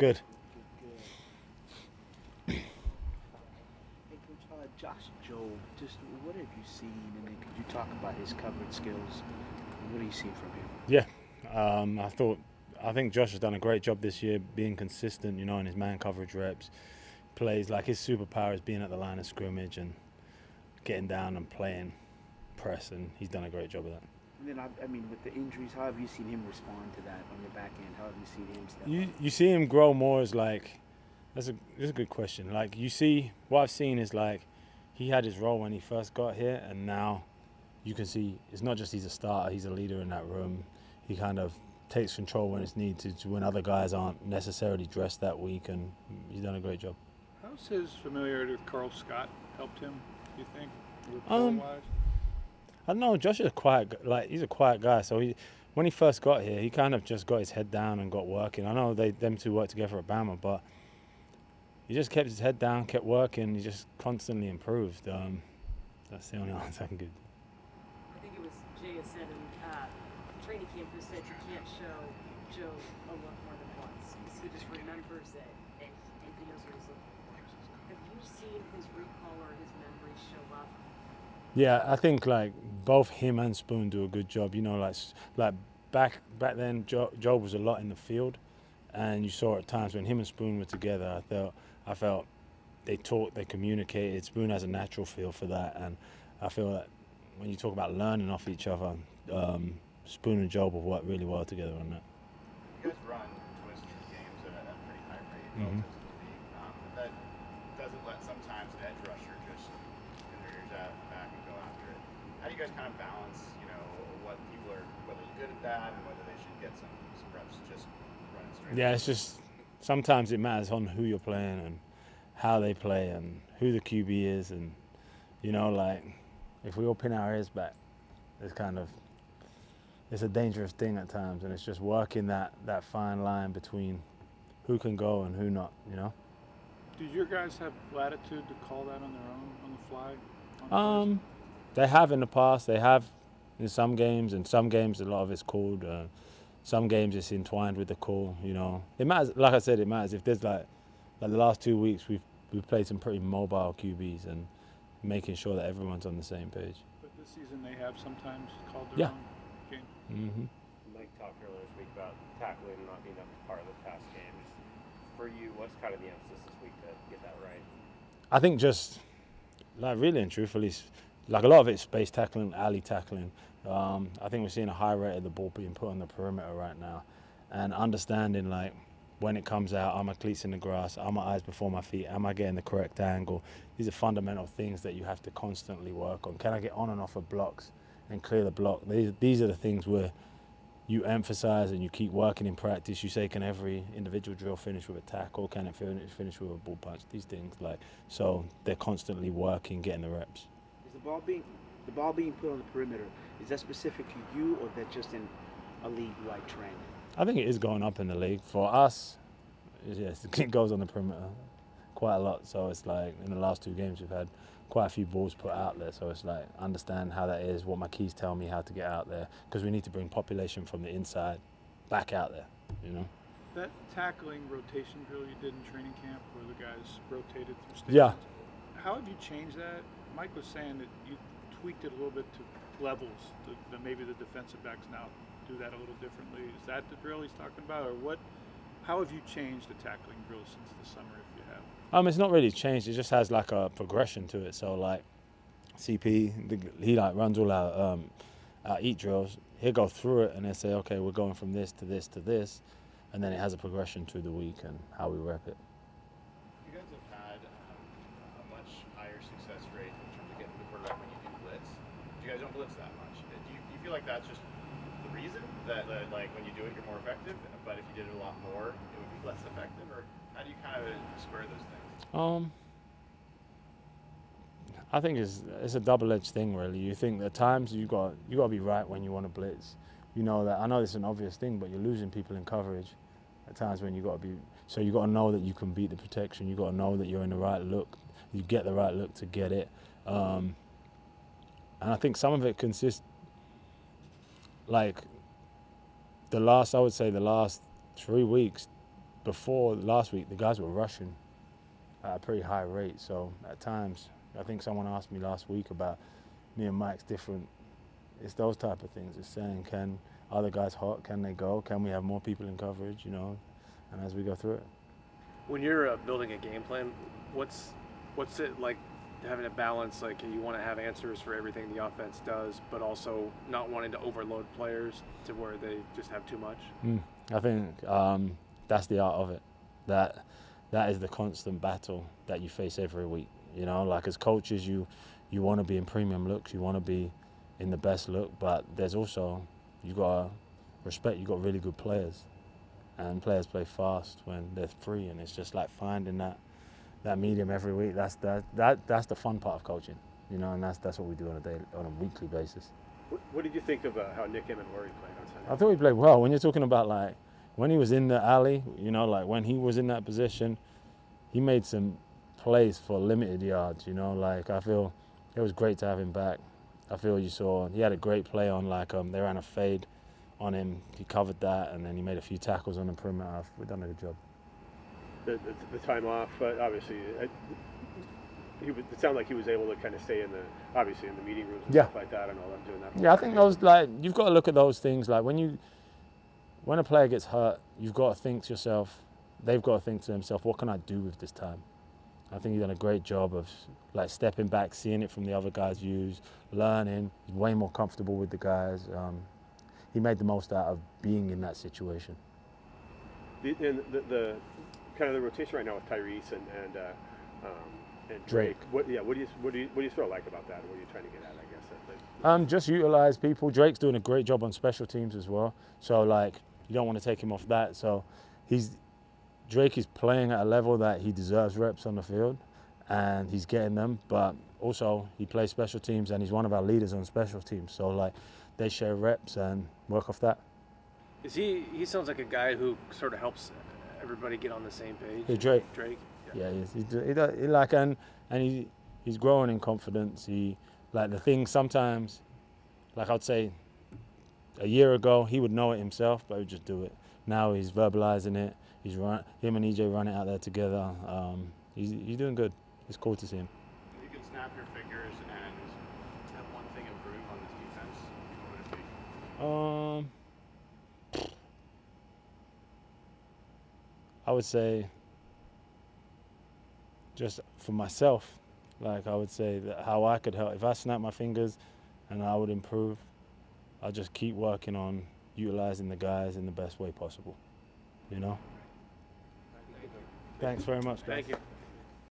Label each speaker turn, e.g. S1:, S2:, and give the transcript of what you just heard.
S1: Good.
S2: Good. Hey, Coach, Josh Jobe, just what have you seen, and then could you talk about his coverage skills? What are you seeing from him?
S1: Yeah. I think Josh has done a great job this year being consistent, you know, in his man coverage reps. Plays like his superpower is being at the line of scrimmage and getting down and playing press, and he's done a great job of that.
S2: And then, I mean, with the injuries, how have you seen him respond to that on your back end? How have you seen him step up?
S1: You see him grow more as like that's a good question. Like you see what I've seen is like he had his role when he first got here, and now you can see it's not just he's a starter, he's a leader in that room. He kind of takes control when it's needed to when other guys aren't necessarily dressed that week, and he's done a great job.
S3: How's his familiarity with Carl Scott helped him, do you think,
S1: I
S3: rapport-wise?
S1: don't know. Josh is he's a quiet guy. So when he first got here, he kind of just got his head down and got working. I know them two worked together at Bama, but he just kept his head down, kept working. He just constantly improved. That's the only answer I can give.
S4: I think it was Jay who said in training camp who said you can't show Joe a look more than once. He just remembers it and he knows what he's looking for. Have you seen his recall or his memory show up?
S1: Yeah, I think like both him and Spoon do a good job. You know, like back then, Joe was a lot in the field, and you saw at times when him and Spoon were together, I felt they talked, they communicated. Spoon has a natural feel for that, and I feel that when you talk about learning off each other, Spoon and Joe have worked really well together on that.
S5: You guys run twists through games at a pretty high rate relative to the league. But that doesn't let sometimes an edge rusher just pin their ears out back and go after it. How do you guys kind of balance, you know, what people are, whether they're good at that and whether they should get some reps just running straight?
S1: Yeah, it's just sometimes it matters on who you're playing and how they play and who the QB is, and you know, like if we all pin our ears back, it's a dangerous thing at times, and it's just working that fine line between who can go and who not, you know.
S3: Did your guys have latitude to call that on their own, on the fly?
S1: They have in the past. They have in some games. In some games, a lot of it's called. Some games it's entwined with the call. You know, it matters. Like I said, it matters. If there's like the last 2 weeks, we've played some pretty mobile QBs and making sure that everyone's on the same page.
S3: But this season they have sometimes called their
S1: Yeah.
S3: own game.
S1: Mm-hmm.
S6: Mike talked earlier this week about tackling not being a part of the pass game. For you, what's kind of the emphasis this week to get that right?
S1: I think just like really and truthfully, like a lot of it's space tackling, alley tackling. I think we're seeing a high rate of the ball being put on the perimeter right now, and understanding like when it comes out, are my cleats in the grass, are my eyes before my feet, am I getting the correct angle? These are fundamental things that you have to constantly work on. Can I get on and off of blocks and clear the block? These are the things where you emphasize and you keep working in practice. You say, can every individual drill finish with a tackle? Can it finish with a ball punch? These things, like, so they're constantly working, getting the reps.
S2: Is the ball being put on the perimeter? Is that specific to you, or that just in a league-wide trend?
S1: I think it is going up in the league. For us, yes, it goes on the perimeter quite a lot. So it's like in the last 2 games, we've had quite a few balls put out there. So it's like understand how that is, what my keys tell me how to get out there, because we need to bring population from the inside back out there, you know?
S3: That tackling rotation drill you did in training camp where the guys rotated through stations.
S1: Yeah.
S3: How have you changed that? Mike was saying that you tweaked it a little bit to levels, that maybe the defensive backs now do that a little differently. Is that the drill he's talking about, or what? How have you changed the tackling drill since the summer, if you have?
S1: It's not really changed. It just has like a progression to it. So like CP, he like runs all our eat drills. He'll go through it and then say, okay, we're going from this to this to this, and then it has a progression through the week and how we rep it.
S5: You guys have had a much higher success rate in terms of getting the quarterback when you do blitz. You guys don't blitz that much. Do you feel like that's just the reason that like when you do it you're more effective, but if you did it a lot more it would be less effective, or how do you kind of square those things?
S1: I think it's a double-edged thing, really. You think at times you got to be right when you want to blitz. You know that. I know it's an obvious thing, but you're losing people in coverage at times when you got to be. So you got to know that you can beat the protection. You got to know that you're in the right look. You get the right look to get it. And I think some of it consists, like I would say the last 3 weeks, before last week, the guys were rushing at a pretty high rate. So at times, I think someone asked me last week about me and Mike's different. It's those type of things. It's saying, are the guys hot? Can they go? Can we have more people in coverage? You know, and as we go through it.
S7: When you're building a game plan, what's it like having a balance? Like you want to have answers for everything the offense does, but also not wanting to overload players to where they just have too much.
S1: I think that's the art of it. That is the constant battle that you face every week. You know, like as coaches, you want to be in premium looks, you want to be in the best look, but there's also, you got to respect, you got really good players, and players play fast when they're free, and it's just like finding that medium every week. That's the fun part of coaching, you know, and that's what we do on a weekly basis.
S6: What did you think of how Nick Emmanwori played on Sunday?
S1: I thought he played well. When you're talking about like when he was in the alley, you know, like when he was in that position, he made some plays for limited yards, you know, like I feel it was great to have him back. I feel he had a great play on they ran a fade on him, he covered that, and then he made a few tackles on the perimeter. We've done a good job.
S6: The time off, obviously, it sounded like he was able to kind of stay in the meeting rooms and stuff like that, and all that, doing that.
S1: Yeah, I think those, like, you've got to look at those things, like when a player gets hurt, you've got to think to yourself, they've got to think to themselves, what can I do with this time? I think he's done a great job of like stepping back, seeing it from the other guys' views, learning. He's way more comfortable with the guys. He made the most out of being in that situation.
S6: The kind of the rotation right now with Tyrice and Drake. What do you sort of like about that? What are you trying to get at, I guess?
S1: Just utilize people. Drake's doing a great job on special teams as well. So like you don't want to take him off that. So Drake is playing at a level that he deserves reps on the field, and he's getting them. But also he plays special teams, and he's one of our leaders on special teams. So like they share reps and work off that.
S7: He sounds like a guy who sort of helps everybody get on the same page.
S1: Hey, Drake.
S7: Yeah,
S1: he is. He's growing in confidence. He like the thing sometimes, like I'd say, a year ago he would know it himself, but he would just do it. Now he's verbalizing it. Him and EJ run it out there together. He's doing good. It's cool to see him.
S5: You can snap your fingers and have one thing improve on this defense. What would it be?
S1: I would say, just for myself, like I would say that how I could help. If I snap my fingers and I would improve, I'll just keep working on utilizing the guys in the best way possible, you know? Thanks very much, guys.
S7: Thank you.